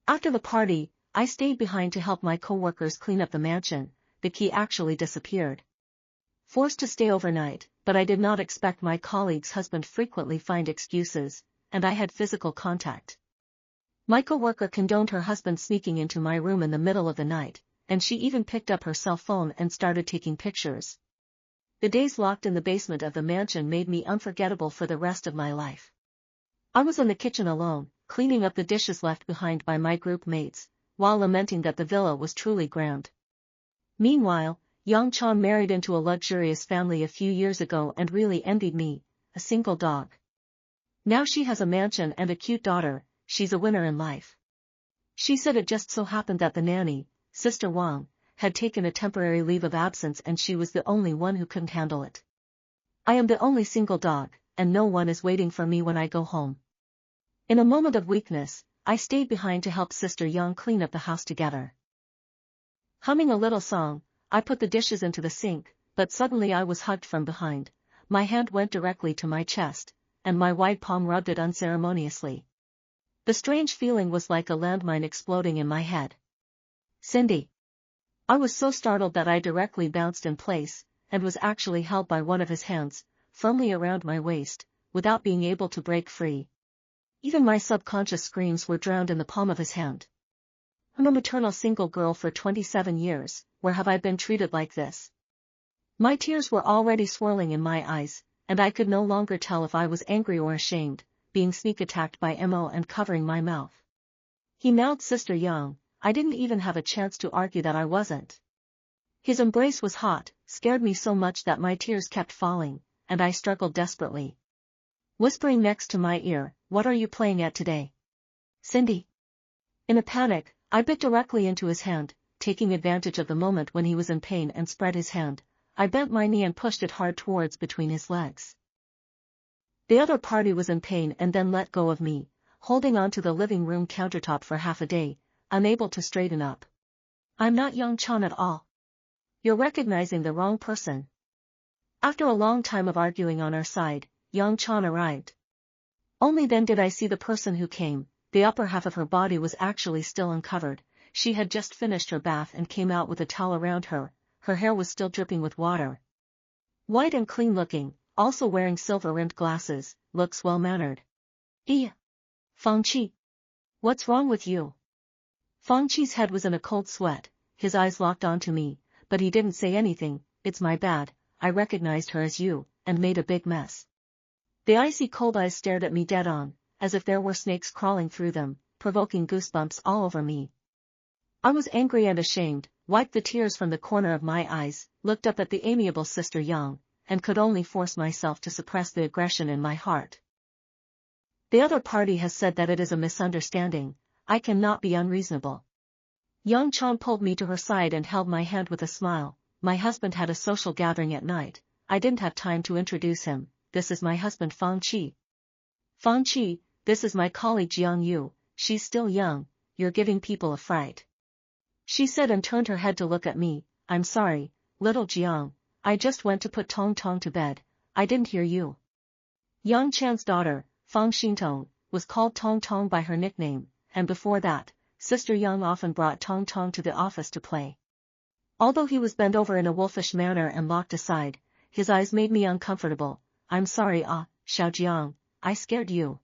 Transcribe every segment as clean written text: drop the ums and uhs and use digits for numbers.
After the party, I stayed behind to help my coworkers clean up the mansion. The key actually disappeared. Forced to stay overnight, but I did not expect my colleague's husband frequently find excuses, and I had physical contact. My coworker condoned her husband sneaking into my room in the middle of the night, and she even picked up her cell phone and started taking pictures. The days locked in the basement of the mansion made me unforgettable for the rest of my life. I was in the kitchen alone, cleaning up the dishes left behind by my group mates, while lamenting that the villa was truly grand. Meanwhile, Yang Chan married into a luxurious family a few years ago and really envied me, a single dog. Now she has a mansion and a cute daughter. She's a winner in life. She said it just so happened that the nanny, Sister Wang, had taken a temporary leave of absence and she was the only one who couldn't handle it. I am the only single dog, and no one is waiting for me when I go home. In a moment of weakness, I stayed behind to help Sister Yang clean up the house together. Humming a little song, I put the dishes into the sink, but suddenly I was hugged from behind. My hand went directly to my chest, and my wide palm rubbed it unceremoniously. The strange feeling was like a landmine exploding in my head. Cindy. I was so startled that I directly bounced in place, and was actually held by one of his hands, firmly around my waist, without being able to break free. Even my subconscious screams were drowned in the palm of his hand. I'm a maternal single girl for 27 years, where have I been treated like this? My tears were already swirling in my eyes, and I could no longer tell if I was angry or ashamed, being sneak attacked by Mo and covering my mouth. He mouthed Sister Yang. I didn't even have a chance to argue that I wasn't. His embrace was hot, scared me so much that my tears kept falling, and I struggled desperately. Whispering next to my ear, "What are you playing at today, Cindy?" In a panic, I bit directly into his hand, taking advantage of the moment when he was in pain and spread his hand. I bent my knee and pushed it hard towards between his legs. The other party was in pain and then let go of me, holding on to the living room countertop for half a day, unable to straighten up. I'm not Yang Chan at all. You're recognizing the wrong person. After a long time of arguing on our side, Yang Chan arrived. Only then did I see the person who came. The upper half of her body was actually still uncovered. She had just finished her bath and came out with a towel around her. Her hair was still dripping with water. White and clean looking, also wearing silver-rimmed glasses, looks well-mannered. Fang Qi. What's wrong with you? Fang Qi's head was in a cold sweat, his eyes locked onto me, but he didn't say anything. It's my bad, I recognized her as you, and made a big mess. The icy cold eyes stared at me dead on, as if there were snakes crawling through them, provoking goosebumps all over me. I was angry and ashamed, wiped the tears from the corner of my eyes, looked up at the amiable Sister Yang, and could only force myself to suppress the aggression in my heart. The other party has said that it is a misunderstanding. I cannot be unreasonable. Yang Chan pulled me to her side and held my hand with a smile. My husband had a social gathering at night. I didn't have time to introduce him. This is my husband Fang Qi. Fang Qi, this is my colleague Jiang Yu. She's still young. You're giving people a fright. She said and turned her head to look at me. I'm sorry, little Jiang. I just went to put Tong Tong to bed. I didn't hear you. Yang Chan's daughter, Fang Xintong, was called Tong Tong by her nickname, and before that, Sister Yang often brought Tong Tong to the office to play. Although he was bent over in a wolfish manner and locked aside, his eyes made me uncomfortable. I'm sorry, Xiaojiang, I scared you.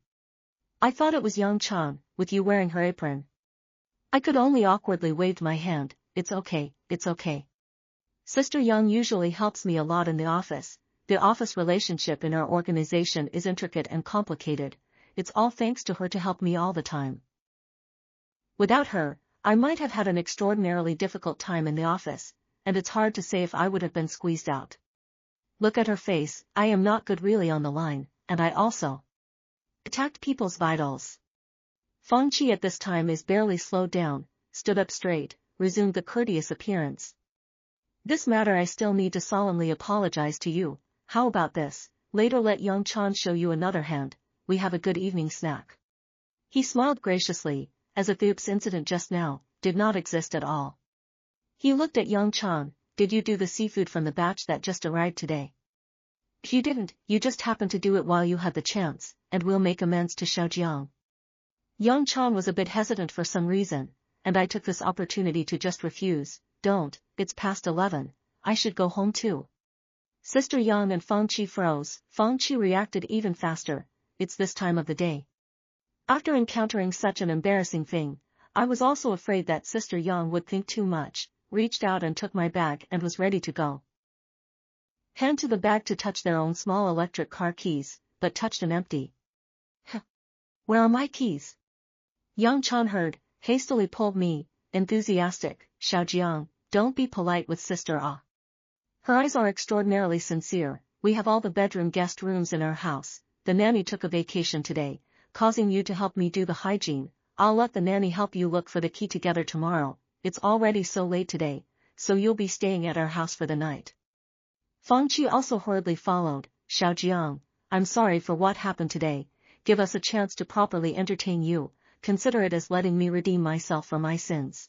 I thought it was Yang Chan, with you wearing her apron. I could only awkwardly wave my hand. It's okay, it's okay. Sister Yang usually helps me a lot in the office. The office relationship in our organization is intricate and complicated. It's all thanks to her to help me all the time. Without her, I might have had an extraordinarily difficult time in the office, and it's hard to say if I would have been squeezed out. Look at her face. I am not good really on the line, and I also attacked people's vitals. Fang Qi at this time is barely slowed down, stood up straight, resumed the courteous appearance. This matter I still need to solemnly apologize to you. How about this? Later let Yang Chan show you another hand. We have a good evening snack. He smiled graciously, as if the oops incident just now did not exist at all. He looked at Yang Chan. Did you do the seafood from the batch that just arrived today? If you didn't, you just happened to do it while you had the chance, and we'll make amends to Xiaojiang. Yang Chan was a bit hesitant for some reason, and I took this opportunity to just refuse. Don't, it's past 11, I should go home too. Sister Yang and Fang Qi froze. Fang Qi reacted even faster. It's this time of the day. After encountering such an embarrassing thing, I was also afraid that Sister Yang would think too much, reached out and took my bag and was ready to go. Hand to the bag to touch their own small electric car keys, but touched an empty. Where are my keys? Yang Chan heard, hastily pulled me, enthusiastic. Xiaojiang, don't be polite with Sister Ah. Her eyes are extraordinarily sincere. We have all the bedroom guest rooms in our house. The nanny took a vacation today, causing you to help me do the hygiene. I'll let the nanny help you look for the key together tomorrow. It's already so late today, so you'll be staying at our house for the night. Fang Qi also hurriedly followed. Xiaojiang, I'm sorry for what happened today. Give us a chance to properly entertain you. Consider it as letting me redeem myself for my sins.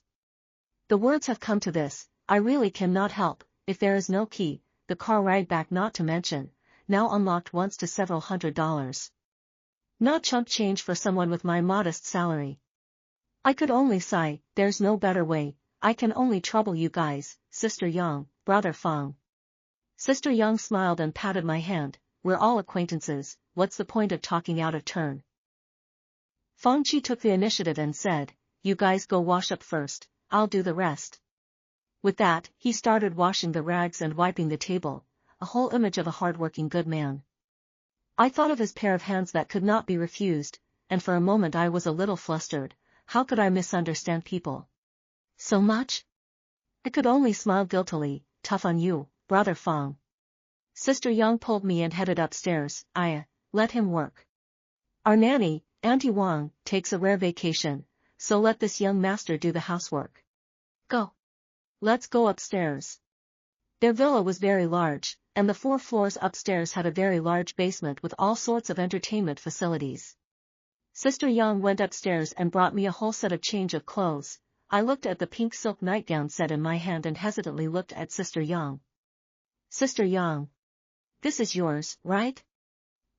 The words have come to this, I really cannot help. If there is no key, the car ride back not to mention, now unlocked once to several $100s. Not chump change for someone with my modest salary. I could only sigh, there's no better way, I can only trouble you guys, Sister Yang, Brother Fang. Sister Yang smiled and patted my hand, we're all acquaintances, what's the point of talking out of turn? Fang Qi took the initiative and said, you guys go wash up first, I'll do the rest. With that, he started washing the rags and wiping the table, a whole image of a hard-working good man. I thought of his pair of hands that could not be refused, and for a moment I was a little flustered. How could I misunderstand people so much? I could only smile guiltily. Tough on you, Brother Fang. Sister Yang pulled me and headed upstairs. Let him work. Our nanny, Auntie Wang, takes a rare vacation, so let this young master do the housework. Go. Let's go upstairs. Their villa was very large, and the 4 floors upstairs had a very large basement with all sorts of entertainment facilities. Sister Yang went upstairs and brought me a whole set of change of clothes. I looked at the pink silk nightgown set in my hand and hesitantly looked at Sister Yang. Sister Yang. This is yours, right?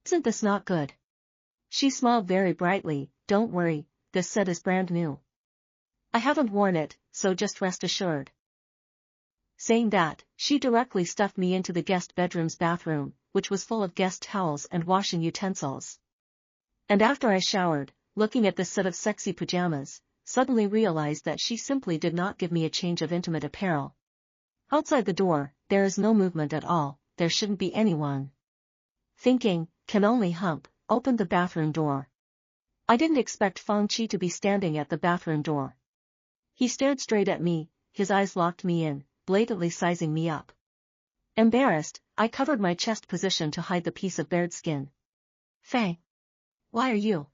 Isn't this not good? She smiled very brightly. Don't worry, this set is brand new. I haven't worn it, so just rest assured. Saying that, she directly stuffed me into the guest bedroom's bathroom, which was full of guest towels and washing utensils. And after I showered, looking at this set of sexy pajamas, suddenly realized that she simply did not give me a change of intimate apparel. Outside the door, there is no movement at all, there shouldn't be anyone. Thinking, can only hump, opened the bathroom door. I didn't expect Fang Qi to be standing at the bathroom door. He stared straight at me, his eyes locked me in, blatantly sizing me up. Embarrassed, I covered my chest position to hide the piece of bared skin. Fang. Why are you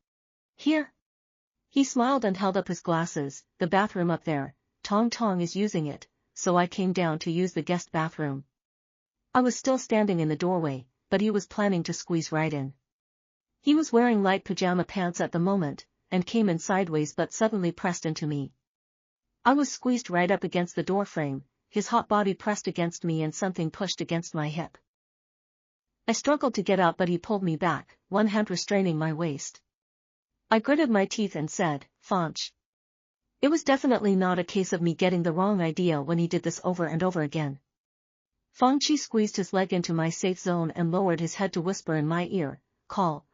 here? He smiled and held up his glasses. The bathroom up there, Tong Tong is using it, so I came down to use the guest bathroom. I was still standing in the doorway, but he was planning to squeeze right in. He was wearing light pajama pants at the moment, and came in sideways but suddenly pressed into me. I was squeezed right up against the doorframe, his hot body pressed against me and something pushed against my hip. I struggled to get up but he pulled me back, one hand restraining my waist. I gritted my teeth and said, Fanch. It was definitely not a case of me getting the wrong idea when he did this over and over again. Fang Qi squeezed his leg into my safe zone and lowered his head to whisper in my ear, call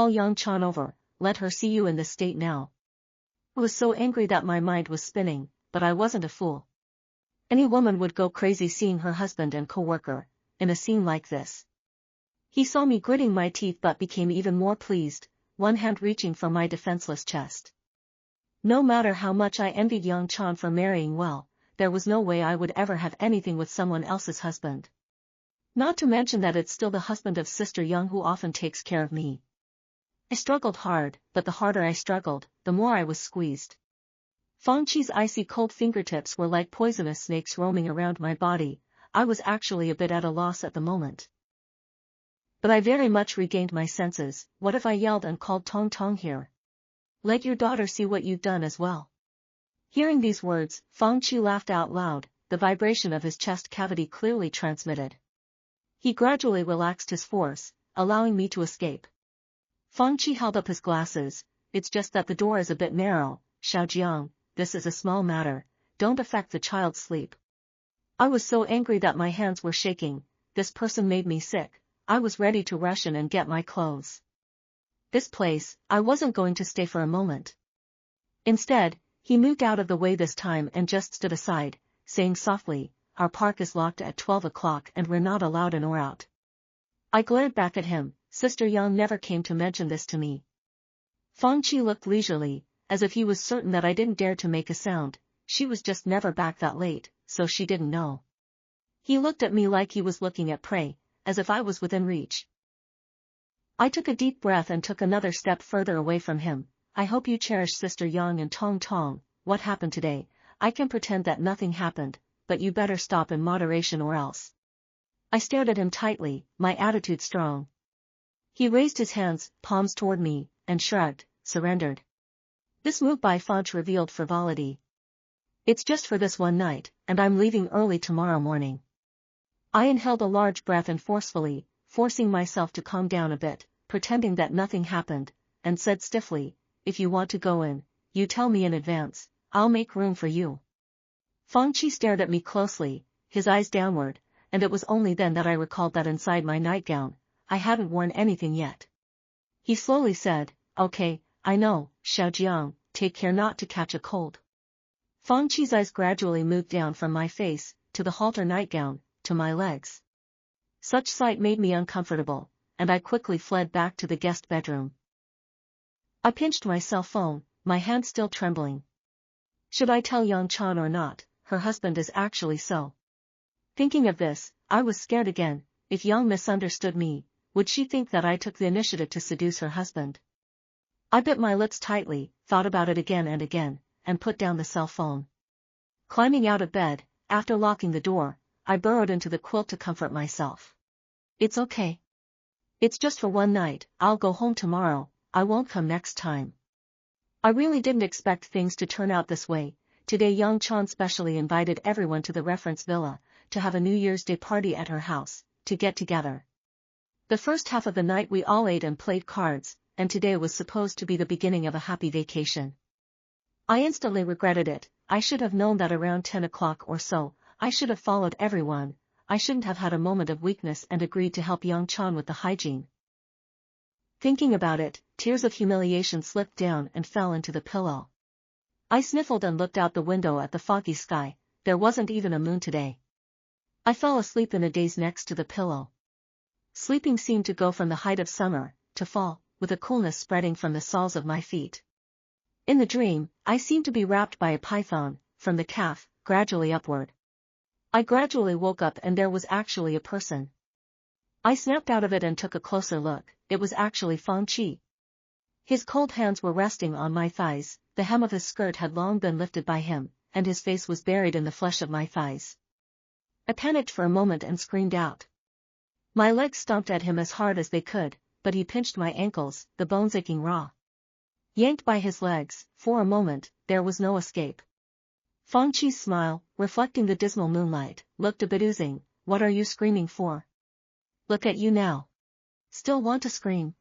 Yang Chan over, let her see you in this state now. I was so angry that my mind was spinning, but I wasn't a fool. Any woman would go crazy seeing her husband and coworker in a scene like this. He saw me gritting my teeth but became even more pleased, one hand reaching for my defenseless chest. No matter how much I envied Yang Chan for marrying well, there was no way I would ever have anything with someone else's husband. Not to mention that it's still the husband of Sister Yang who often takes care of me. I struggled hard, but the harder I struggled, the more I was squeezed. Fang Qi's icy cold fingertips were like poisonous snakes roaming around my body. I was actually a bit at a loss at the moment. But I very much regained my senses. What if I yelled and called Tong Tong here? Let your daughter see what you've done as well. Hearing these words, Fang Qi laughed out loud, the vibration of his chest cavity clearly transmitted. He gradually relaxed his force, allowing me to escape. Fang Qi held up his glasses. it's just that the door is a bit narrow, Xiaojiang, this is a small matter, don't affect the child's sleep. I was so angry that my hands were shaking, this person made me sick, I was ready to rush in and get my clothes. This place, I wasn't going to stay for a moment. Instead, he moved out of the way this time and just stood aside, saying softly, our park is locked at 12 o'clock and we're not allowed in or out. I glared back at him, Sister Yang never came to mention this to me. Fang Qi looked leisurely, as if he was certain that I didn't dare to make a sound, she was just never back that late, so she didn't know. He looked at me like he was looking at prey, as if I was within reach. I took a deep breath and took another step further away from him. I hope you cherish Sister Yang and Tong Tong, what happened today, I can pretend that nothing happened, but you better stop in moderation or else. I stared at him tightly, my attitude strong. He raised his hands, palms toward me, and shrugged, surrendered. This move by Fauch revealed frivolity. It's just for this one night, and I'm leaving early tomorrow morning. I inhaled a large breath and forcefully, forcing myself to calm down a bit, pretending that nothing happened, and said stiffly, if you want to go in, you tell me in advance, I'll make room for you. Fang Qi stared at me closely, his eyes downward, and it was only then that I recalled that inside my nightgown, I hadn't worn anything yet. He slowly said, okay, I know, Xiaojiang, take care not to catch a cold. Fang Qi's eyes gradually moved down from my face, to the halter nightgown, to my legs. Such sight made me uncomfortable, and I quickly fled back to the guest bedroom. I pinched my cell phone, my hand still trembling. Should I tell Yang Chan or not, her husband is actually so. Thinking of this, I was scared again, if Yang misunderstood me, would she think that I took the initiative to seduce her husband? I bit my lips tightly, thought about it again, and put down the cell phone. Climbing out of bed, after locking the door, I burrowed into the quilt to comfort myself. It's okay. It's just for one night, I'll go home tomorrow, I won't come next time. I really didn't expect things to turn out this way. Today Yang Chan specially invited everyone to the reference villa, to have a New Year's Day party at her house, to get together. The first half of the night we all ate and played cards, and today was supposed to be the beginning of a happy vacation. I instantly regretted it, I should have known that around 10 o'clock or so, I should have followed everyone, I shouldn't have had a moment of weakness and agreed to help Yang Chan with the hygiene. Thinking about it, tears of humiliation slipped down and fell into the pillow. I sniffled and looked out the window at the foggy sky, there wasn't even a moon today. I fell asleep in a daze next to the pillow. Sleeping seemed to go from the height of summer, to fall, with a coolness spreading from the soles of my feet. In the dream, I seemed to be wrapped by a python, from the calf, gradually upward. I gradually woke up and there was actually a person. I snapped out of it and took a closer look, it was actually Fang Qi. His cold hands were resting on my thighs, the hem of his skirt had long been lifted by him, and his face was buried in the flesh of my thighs. I panicked for a moment and screamed out. My legs stomped at him as hard as they could, but he pinched my ankles, the bones aching raw. Yanked by his legs, for a moment, there was no escape. Fang Qi's smile, reflecting the dismal moonlight, looked a bit oozing, what are you screaming for? Look at you now. Still want to scream?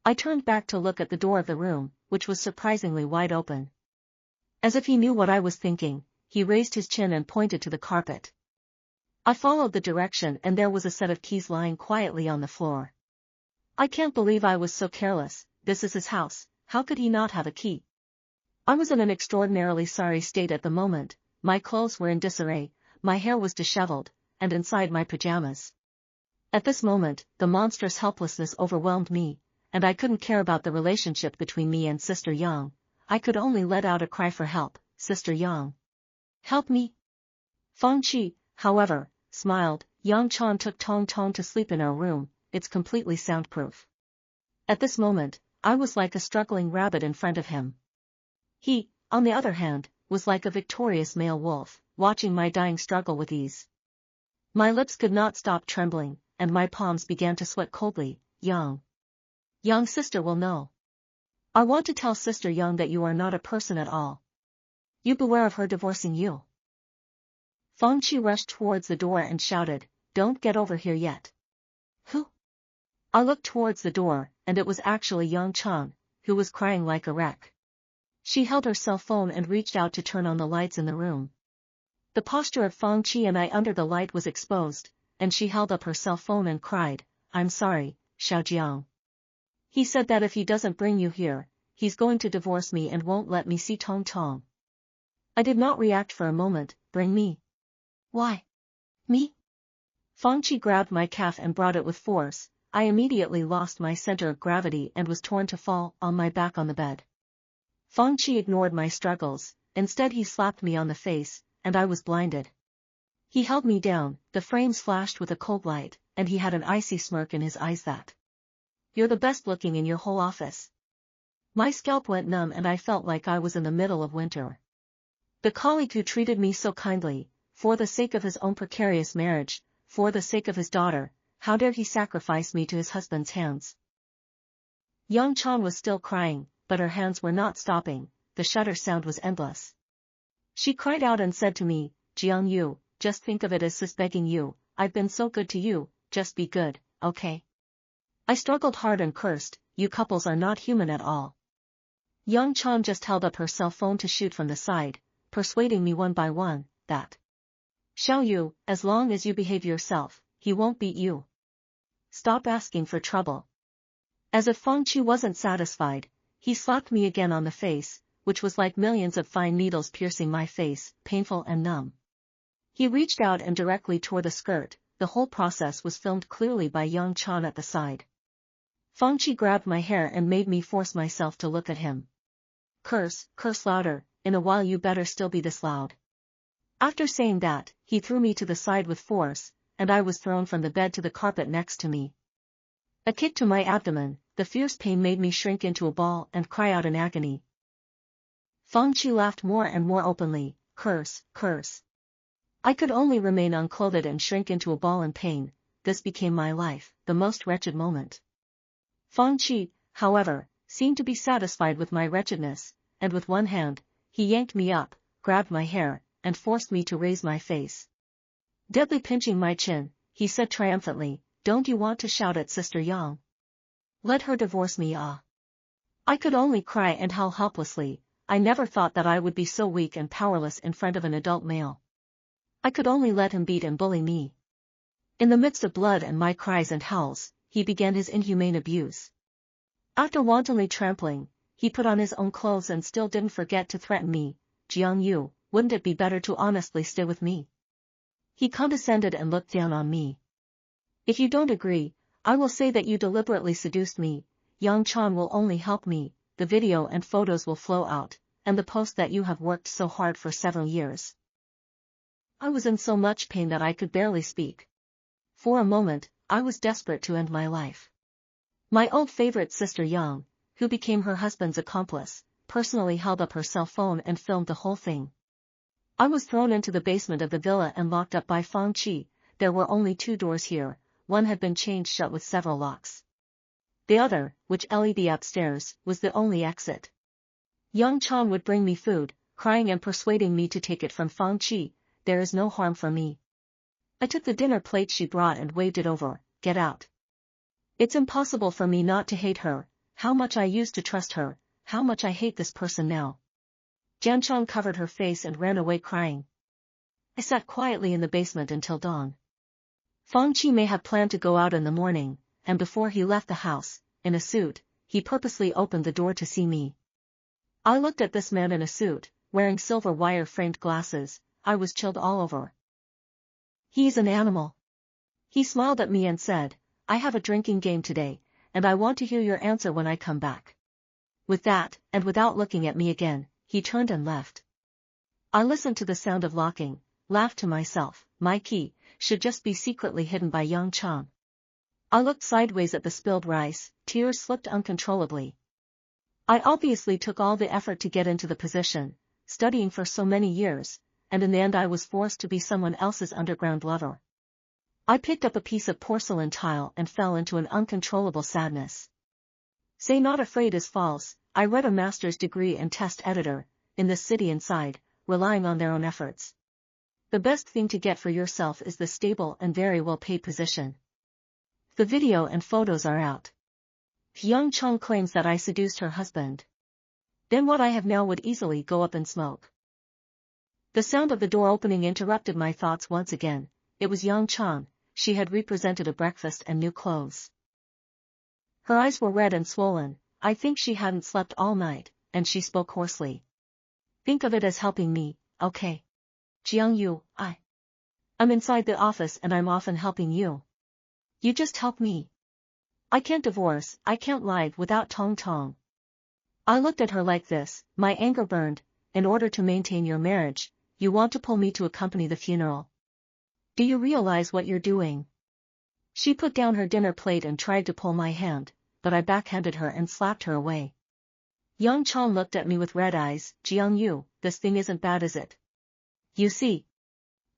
I turned back to look at the door of the room, which was surprisingly wide open. As if he knew what I was thinking, he raised his chin and pointed to the carpet. I followed the direction and there was a set of keys lying quietly on the floor. I can't believe I was so careless, this is his house, how could he not have a key? I was in an extraordinarily sorry state at the moment, my clothes were in disarray, my hair was disheveled, and inside my pajamas. At this moment, the monstrous helplessness overwhelmed me, and I couldn't care about the relationship between me and Sister Yang, I could only let out a cry for help, Sister Yang. Help me. Fang Qi, however, smiled, Yang Chan took Tong Tong to sleep in our room, it's completely soundproof. At this moment, I was like a struggling rabbit in front of him. He, on the other hand, was like a victorious male wolf, watching my dying struggle with ease. My lips could not stop trembling, and my palms began to sweat coldly. Yang sister will know. I want to tell Sister Yang that you are not a person at all. You beware of her divorcing you. Fang Qi rushed towards the door and shouted, don't get over here yet. Who? I looked towards the door, and it was actually Yang Chan, who was crying like a wreck. She held her cell phone and reached out to turn on the lights in the room. The posture of Fang Qi and I under the light was exposed, and she held up her cell phone and cried, "I'm sorry, Xiaojiang. He said that if he doesn't bring you here, he's going to divorce me and won't let me see Tong Tong." I did not react for a moment. "Bring me? Why? Me?" Fang Qi grabbed my calf and brought it with force. I immediately lost my center of gravity and was torn to fall on my back on the bed. Fang Qi ignored my struggles, instead he slapped me on the face, and I was blinded. He held me down, the frames flashed with a cold light, and he had an icy smirk in his eyes that, "You're the best looking in your whole office." My scalp went numb and I felt like I was in the middle of winter. The colleague who treated me so kindly, for the sake of his own precarious marriage, for the sake of his daughter, how dare he sacrifice me to his husband's hands? Yang Chan was still crying, but her hands were not stopping, the shudder sound was endless. She cried out and said to me, "Jiang Yu, just think of it as sis begging you, I've been so good to you, just be good, okay?" I struggled hard and cursed, "You couples are not human at all." Yang Chan just held up her cell phone to shoot from the side, persuading me one by one, that Xiao Yu, as long as you behave yourself, he won't beat you. Stop asking for trouble. As if Fang Qi wasn't satisfied, he slapped me again on the face, which was like millions of fine needles piercing my face, painful and numb. He reached out and directly tore the skirt. The whole process was filmed clearly by Yang Chan at the side. Fang Qi grabbed my hair and made me force myself to look at him. "Curse, curse louder, in a while you better still be this loud." After saying that, he threw me to the side with force, and I was thrown from the bed to the carpet next to me. A kick to my abdomen, the fierce pain made me shrink into a ball and cry out in agony. Fang Qi laughed more and more openly, "Curse, curse." I could only remain unclothed and shrink into a ball in pain. This became my life, the most wretched moment. Fang Qi, however, seemed to be satisfied with my wretchedness, and with one hand, he yanked me up, grabbed my hair, and forced me to raise my face. Deadly pinching my chin, he said triumphantly, "Don't you want to shout at Sister Yang? Let her divorce me, ah." I could only cry and howl helplessly. I never thought that I would be so weak and powerless in front of an adult male. I could only let him beat and bully me. In the midst of blood and my cries and howls, he began his inhumane abuse. After wantonly trampling, he put on his own clothes and still didn't forget to threaten me, "Jiang Yu, wouldn't it be better to honestly stay with me?" He condescended and looked down on me. "If you don't agree, I will say that you deliberately seduced me. Yang Chan will only help me, the video and photos will flow out, and the post that you have worked so hard for several years." I was in so much pain that I could barely speak. For a moment, I was desperate to end my life. My old favorite Sister Yang, who became her husband's accomplice, personally held up her cell phone and filmed the whole thing. I was thrown into the basement of the villa and locked up by Fang Qi. There were only 2 doors here, one had been chained shut with several locks. The other, which led upstairs, was the only exit. Yang Chan would bring me food, crying and persuading me to take it from Fang Qi. "There is no harm for me." I took the dinner plate she brought and waved it over. "Get out. It's impossible for me not to hate her. How much I used to trust her, how much I hate this person now." Jian Chong covered her face and ran away crying. I sat quietly in the basement until dawn. Fang Qi may have planned to go out in the morning, and before he left the house, in a suit, he purposely opened the door to see me. I looked at this man in a suit, wearing silver wire-framed glasses. I was chilled all over. "He's an animal." He smiled at me and said, "I have a drinking game today, and I want to hear your answer when I come back." With that, and without looking at me again, he turned and left. I listened to the sound of locking, laughed to myself, my key should just be secretly hidden by Yang Chan. I looked sideways at the spilled rice, tears slipped uncontrollably. I obviously took all the effort to get into the position, studying for so many years, and in the end I was forced to be someone else's underground lover. I picked up a piece of porcelain tile and fell into an uncontrollable sadness. Say Not Afraid is false. I read a master's degree and test editor, in this city inside, relying on their own efforts. The best thing to get for yourself is the stable and very well-paid position. The video and photos are out. Young Chong claims that I seduced her husband. Then what I have now would easily go up in smoke. The sound of the door opening interrupted my thoughts once again. It was Yang Chong. She had represented a breakfast and new clothes. Her eyes were red and swollen. I think she hadn't slept all night, and she spoke hoarsely. Think of it as helping me, okay? Jiang Yu, I'm inside the office and I'm often helping you. You just help me. I can't divorce, I can't lie without Tong Tong. I looked at her like this, my anger burned. In order to maintain your marriage, you want to pull me to accompany the funeral. Do you realize what you're doing? She put down her dinner plate and tried to pull my hand, but I backhanded her and slapped her away. Yang Chong looked at me with red eyes. Jiang Yu, this thing isn't bad, is it? You see.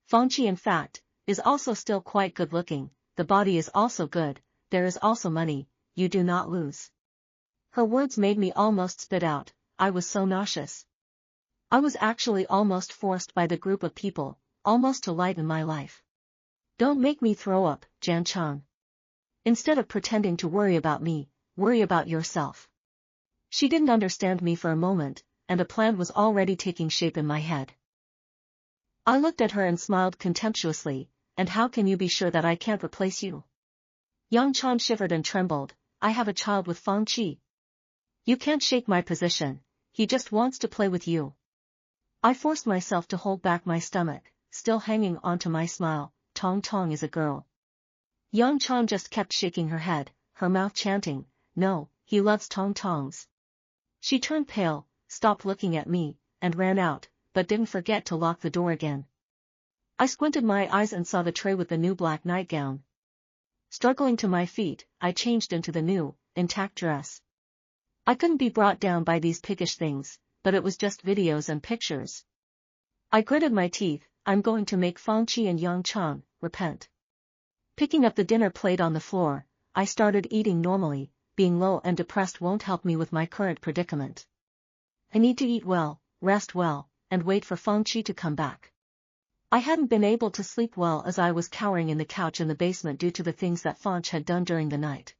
Fangqi, in fact, is also still quite good looking, the body is also good, there is also money, you do not lose. Her words made me almost spit out. I was so nauseous. I was actually almost forced by the group of people, almost to lighten my life. Don't make me throw up, Jan Chong. Instead of pretending to worry about me, worry about yourself. She didn't understand me for a moment, and a plan was already taking shape in my head. I looked at her and smiled contemptuously. And how can you be sure that I can't replace you? Yang Chong shivered and trembled. I have a child with Fangqi. You can't shake my position, he just wants to play with you. I forced myself to hold back my stomach, still hanging onto my smile. Tong Tong is a girl. Yang Chong just kept shaking her head, her mouth chanting, no, he loves Tong Tongs. She turned pale, stopped looking at me, and ran out, but didn't forget to lock the door again. I squinted my eyes and saw the tray with the new black nightgown. Struggling to my feet, I changed into the new, intact dress. I couldn't be brought down by these piggish things, but it was just videos and pictures. I gritted my teeth. I'm going to make Fangqi and Yang Chong repent. Picking up the dinner plate on the floor, I started eating normally. Being low and depressed won't help me with my current predicament. I need to eat well, rest well, and wait for Fangqi to come back. I hadn't been able to sleep well as I was cowering in the couch in the basement due to the things that Fangqi had done during the night.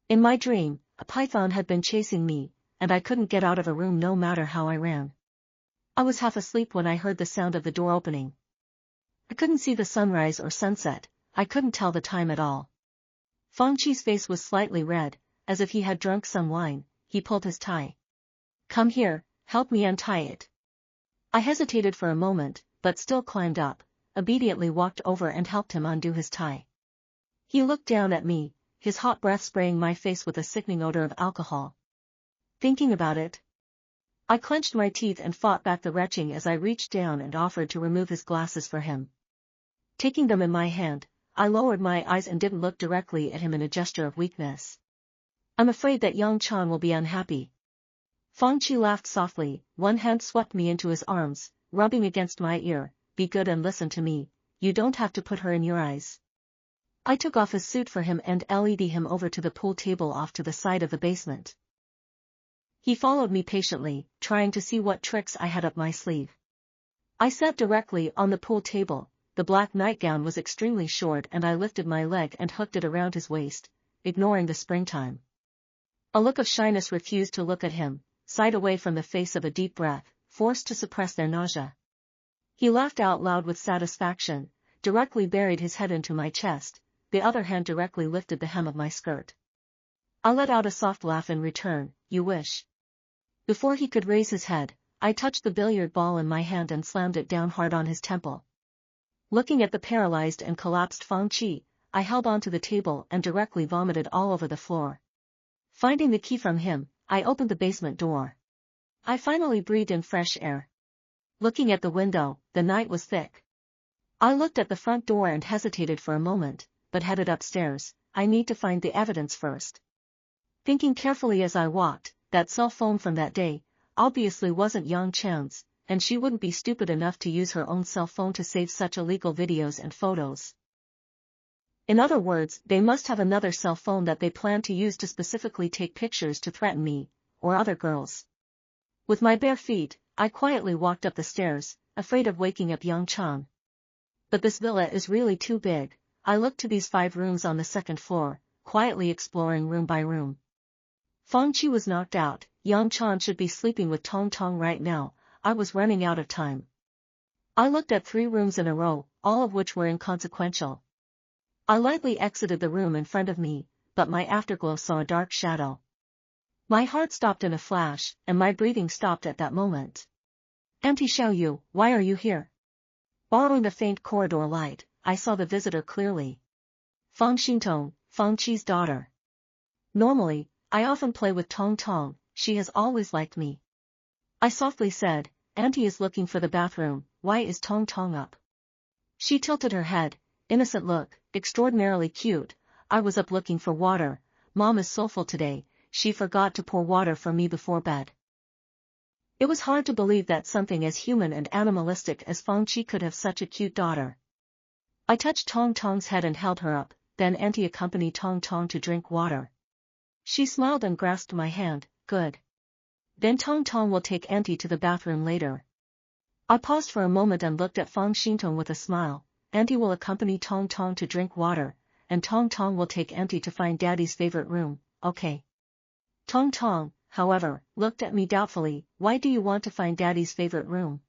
In my dream, a python had been chasing me, and I couldn't get out of a room no matter how I ran. I was half asleep when I heard the sound of the door opening. I couldn't see the sunrise or sunset, I couldn't tell the time at all. Fangqi's face was slightly red, as if he had drunk some wine. He pulled his tie. Come here, help me untie it. I hesitated for a moment, but still climbed up, obediently walked over and helped him undo his tie. He looked down at me, his hot breath spraying my face with a sickening odor of alcohol. Thinking about it, I clenched my teeth and fought back the retching as I reached down and offered to remove his glasses for him. Taking them in my hand, I lowered my eyes and didn't look directly at him in a gesture of weakness. I'm afraid that Yang Chong will be unhappy. Fangqi laughed softly, one hand swept me into his arms, rubbing against my ear. Be good and listen to me, you don't have to put her in your eyes. I took off his suit for him and led him over to the pool table off to the side of the basement. He followed me patiently, trying to see what tricks I had up my sleeve. I sat directly on the pool table. The black nightgown was extremely short and I lifted my leg and hooked it around his waist, ignoring the springtime. A look of shyness refused to look at him, sighed away from the face of a deep breath, forced to suppress their nausea. He laughed out loud with satisfaction, directly buried his head into my chest, the other hand directly lifted the hem of my skirt. I let out a soft laugh in return. You wish. Before he could raise his head, I touched the billiard ball in my hand and slammed it down hard on his temple. Looking at the paralyzed and collapsed Fangqi, I held onto the table and directly vomited all over the floor. Finding the key from him, I opened the basement door. I finally breathed in fresh air. Looking at the window, the night was thick. I looked at the front door and hesitated for a moment, but headed upstairs. I need to find the evidence first. Thinking carefully as I walked, that cell phone from that day obviously wasn't Yang Chong's, and she wouldn't be stupid enough to use her own cell phone to save such illegal videos and photos. In other words, they must have another cell phone that they plan to use to specifically take pictures to threaten me, or other girls. With my bare feet, I quietly walked up the stairs, afraid of waking up Yang Chong. But this villa is really too big. I looked to these 5 rooms on the second floor, quietly exploring room by room. Fang Qi was knocked out. Yang Chan should be sleeping with Tong Tong right now. I was running out of time. I looked at 3 rooms in a row, all of which were inconsequential. I lightly exited the room in front of me, but my afterglow saw a dark shadow. My heart stopped in a flash, and my breathing stopped at that moment. Auntie Xiaoyu, why are you here? Borrowing the faint corridor light, I saw the visitor clearly. Fang Xintong, Fang Qi's daughter. Normally, I often play with Tong Tong, she has always liked me. I softly said, Auntie is looking for the bathroom, why is Tong Tong up? She tilted her head, innocent look, extraordinarily cute. I was up looking for water. Mom is soulful today, she forgot to pour water for me before bed. It was hard to believe that something as human and animalistic as Fang Qi could have such a cute daughter. I touched Tong Tong's head and held her up, then Auntie accompanied Tong Tong to drink water. She smiled and grasped my hand, good. Then Tong Tong will take Auntie to the bathroom later. I paused for a moment and looked at Fang Xintong with a smile. Auntie will accompany Tong Tong to drink water, and Tong Tong will take Auntie to find Daddy's favorite room, okay. Tong Tong, however, looked at me doubtfully, why do you want to find Daddy's favorite room?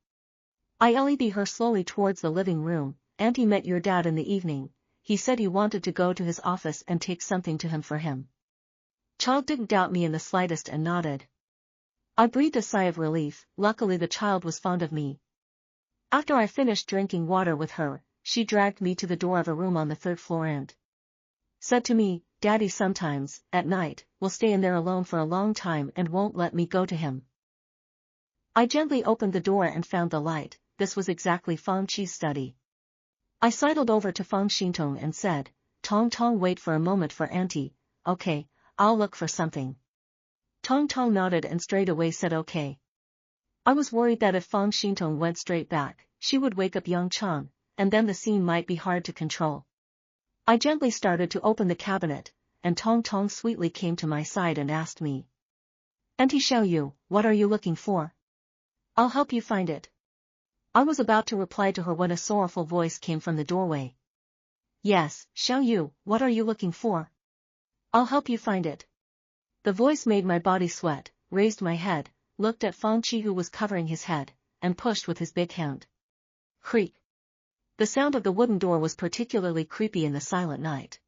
I led her slowly towards the living room. Auntie met your dad in the evening, he said he wanted to go to his office and take something to him for him. Child didn't doubt me in the slightest and nodded. I breathed a sigh of relief, luckily the child was fond of me. After I finished drinking water with her, she dragged me to the door of a room on the 3rd floor and said to me, Daddy sometimes, at night, will stay in there alone for a long time and won't let me go to him. I gently opened the door and found the light. This was exactly Fang Qi's study. I sidled over to Fang Xintong and said, Tong Tong, wait for a moment for Auntie. Okay, I'll look for something. Tong Tong nodded and straight away said okay. I was worried that if Fang Xintong went straight back, she would wake up Yang Chan, and then the scene might be hard to control. I gently started to open the cabinet, and Tong Tong sweetly came to my side and asked me, Auntie Xiaoyu, what are you looking for? I'll help you find it. I was about to reply to her when a sorrowful voice came from the doorway. Yes, Xiaoyu, what are you looking for? I'll help you find it. The voice made my body sweat, raised my head, looked at Fang Qi who was covering his head, and pushed with his big hand. Creak. The sound of the wooden door was particularly creepy in the silent night.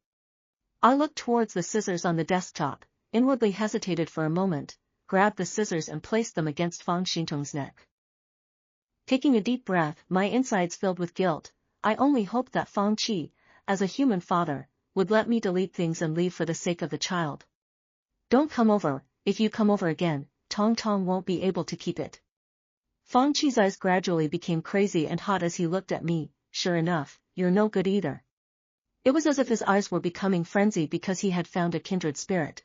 I looked towards the scissors on the desktop, inwardly hesitated for a moment, grabbed the scissors and placed them against Fang Xintong's neck. Taking a deep breath, my insides filled with guilt, I only hoped that Fang Qi, as a human father, would let me delete things and leave for the sake of the child. Don't come over, if you come over again, Tong Tong won't be able to keep it. Fang Qi's eyes gradually became crazy and hot as he looked at me. Sure enough, you're no good either. It was as if his eyes were becoming frenzied because he had found a kindred spirit.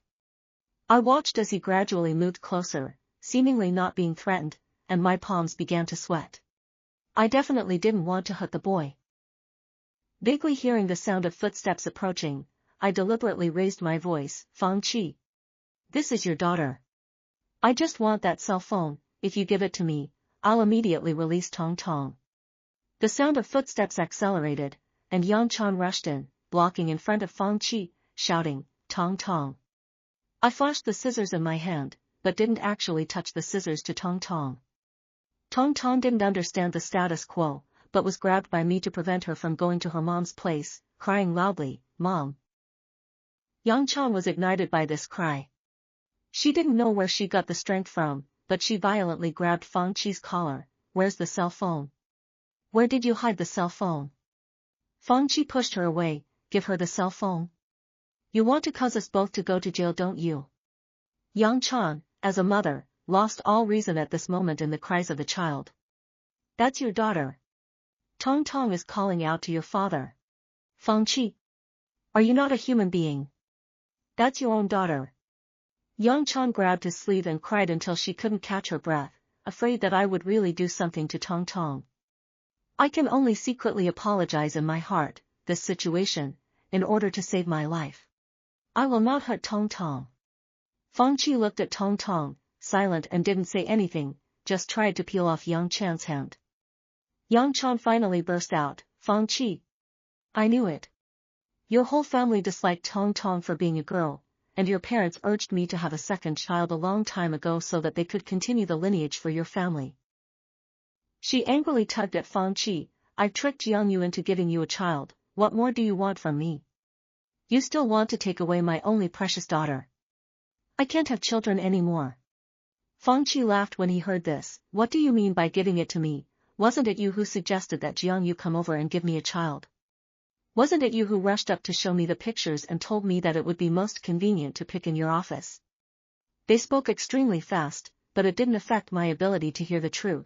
I watched as he gradually moved closer, seemingly not being threatened, and my palms began to sweat. I definitely didn't want to hurt the boy. Vaguely hearing the sound of footsteps approaching, I deliberately raised my voice, Fang Qi. This is your daughter. I just want that cell phone, if you give it to me, I'll immediately release Tong Tong. The sound of footsteps accelerated, and Yang Chan rushed in, blocking in front of Fang Qi, shouting, Tong Tong. I flashed the scissors in my hand, but didn't actually touch the scissors to Tong Tong. Tong Tong didn't understand the status quo, but was grabbed by me to prevent her from going to her mom's place, crying loudly, Mom. Yang Chan was ignited by this cry. She didn't know where she got the strength from, but she violently grabbed Fang Qi's collar. Where's the cell phone? Where did you hide the cell phone? Fang Qi pushed her away. Give her the cell phone. You want to cause us both to go to jail, don't you? Yang Chan, as a mother, lost all reason at this moment in the cries of the child. That's your daughter. Tong Tong is calling out to your father. Fang Qi. Are you not a human being? That's your own daughter. Yang Chan grabbed his sleeve and cried until she couldn't catch her breath, afraid that I would really do something to Tong Tong. I can only secretly apologize in my heart, this situation, in order to save my life. I will not hurt Tong Tong. Fang Qi looked at Tong Tong, silent and didn't say anything, just tried to peel off Yang Chan's hand. Yang Chan finally burst out, Fang Qi. I knew it. Your whole family disliked Tong Tong for being a girl, and your parents urged me to have a second child a long time ago so that they could continue the lineage for your family. She angrily tugged at Fang Qi. I've tricked Jiang Yu into giving you a child, what more do you want from me? You still want to take away my only precious daughter. I can't have children anymore. Fang Qi laughed when he heard this. What do you mean by giving it to me? Wasn't it you who suggested that Jiang Yu come over and give me a child? Wasn't it you who rushed up to show me the pictures and told me that it would be most convenient to pick in your office? They spoke extremely fast, but it didn't affect my ability to hear the truth.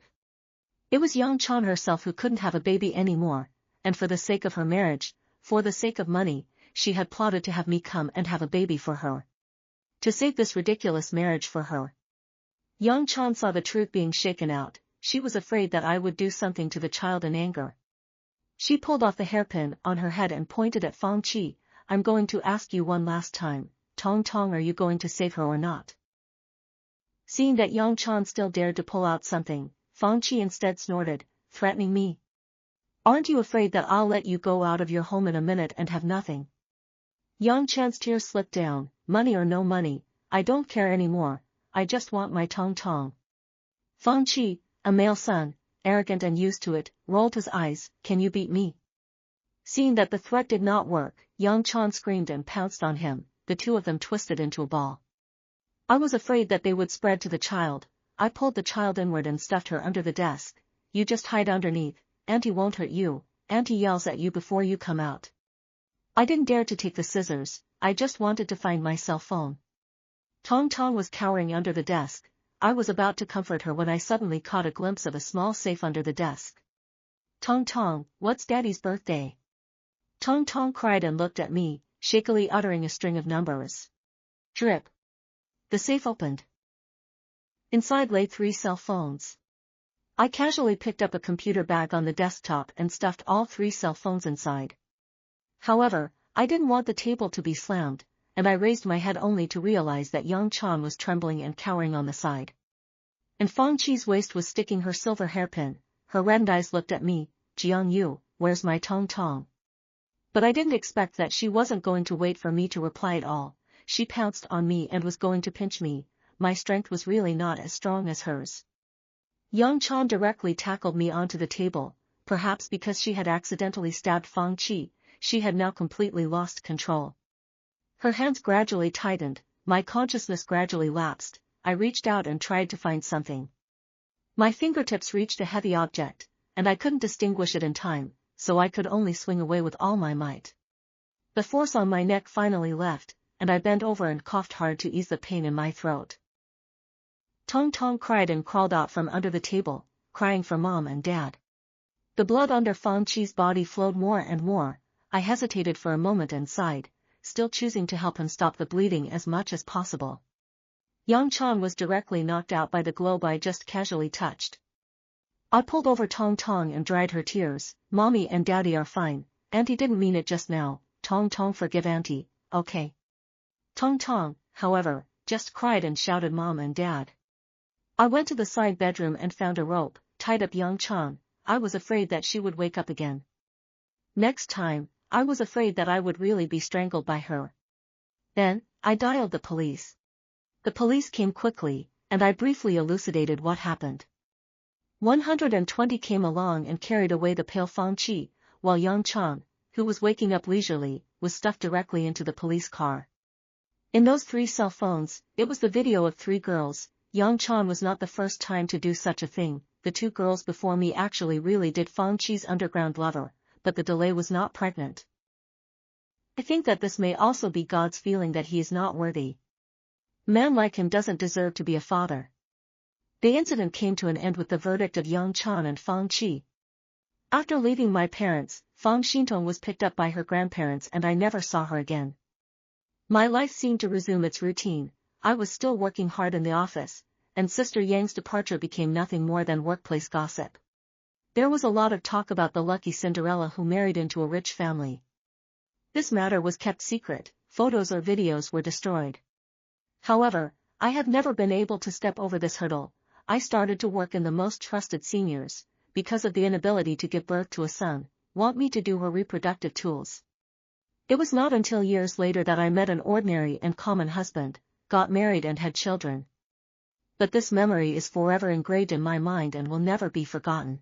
It was Yang Chan herself who couldn't have a baby anymore, and for the sake of her marriage, for the sake of money, she had plotted to have me come and have a baby for her. To save this ridiculous marriage for her. Yang Chan saw the truth being shaken out. She was afraid that I would do something to the child in anger. She pulled off the hairpin on her head and pointed at Fang Qi. I'm going to ask you one last time, Tong Tong, are you going to save her or not? Seeing that Yang Chan still dared to pull out something, Fang Qi instead snorted, threatening me. Aren't you afraid that I'll let you go out of your home in a minute and have nothing? Yang Chan's tears slipped down. Money or no money, I don't care anymore, I just want my Tong Tong. Fang Qi, a male son, arrogant and used to it, rolled his eyes. Can you beat me? Seeing that the threat did not work, Yang Chan screamed and pounced on him. The two of them twisted into a ball. I was afraid that they would spread to the child. I pulled the child inward and stuffed her under the desk. You just hide underneath, Auntie won't hurt you, Auntie yells at you before you come out. I didn't dare to take the scissors, I just wanted to find my cell phone. Tong Tong was cowering under the desk. I was about to comfort her when I suddenly caught a glimpse of a small safe under the desk. Tong Tong, what's Daddy's birthday? Tong Tong cried and looked at me, shakily uttering a string of numbers. Drip. The safe opened. Inside lay 3 cell phones. I casually picked up a computer bag on the desktop and stuffed all 3 cell phones inside. However, I didn't want the table to be slammed, and I raised my head only to realize that Yang Chan was trembling and cowering on the side. And Fang Qi's waist was sticking her silver hairpin. Her reddened eyes looked at me. Jiang Yu, where's my Tong Tong? But I didn't expect that she wasn't going to wait for me to reply at all. She pounced on me and was going to pinch me. My strength was really not as strong as hers. Yang Chan directly tackled me onto the table. Perhaps because she had accidentally stabbed Fang Qi, she had now completely lost control. Her hands gradually tightened, my consciousness gradually lapsed. I reached out and tried to find something. My fingertips reached a heavy object, and I couldn't distinguish it in time, so I could only swing away with all my might. The force on my neck finally left, and I bent over and coughed hard to ease the pain in my throat. Tong Tong cried and crawled out from under the table, crying for Mom and Dad. The blood under Fang Qi's body flowed more and more. I hesitated for a moment and sighed, still choosing to help him stop the bleeding as much as possible. Yang Chan was directly knocked out by the globe I just casually touched. I pulled over Tong Tong and dried her tears. Mommy and Daddy are fine, Auntie didn't mean it just now. Tong Tong, forgive Auntie, okay? Tong Tong, however, just cried and shouted Mom and Dad. I went to the side bedroom and found a rope, tied up Yang Chan. I was afraid that she would wake up again. Next time, I was afraid that I would really be strangled by her. Then, I dialed the police. The police came quickly, and I briefly elucidated what happened. 120 came along and carried away the pale Fang Qi, while Yang Chan, who was waking up leisurely, was stuffed directly into the police car. In those 3 cell phones, it was the video of 3 girls. Yang Chan was not the first time to do such a thing. The 2 girls before me actually really did Fang Qi's underground lover, but the delay was not pregnant. I think that this may also be God's feeling that he is not worthy. A man like him doesn't deserve to be a father. The incident came to an end with the verdict of Yang Chan and Fang Qi. After leaving my parents, Fang Xintong was picked up by her grandparents and I never saw her again. My life seemed to resume its routine. I was still working hard in the office, and Sister Yang's departure became nothing more than workplace gossip. There was a lot of talk about the lucky Cinderella who married into a rich family. This matter was kept secret, photos or videos were destroyed. However, I have never been able to step over this hurdle. I started to work in the most trusted seniors, because of the inability to give birth to a son, want me to do her reproductive tools. It was not until years later that I met an ordinary and common husband, got married and had children. But this memory is forever engraved in my mind and will never be forgotten.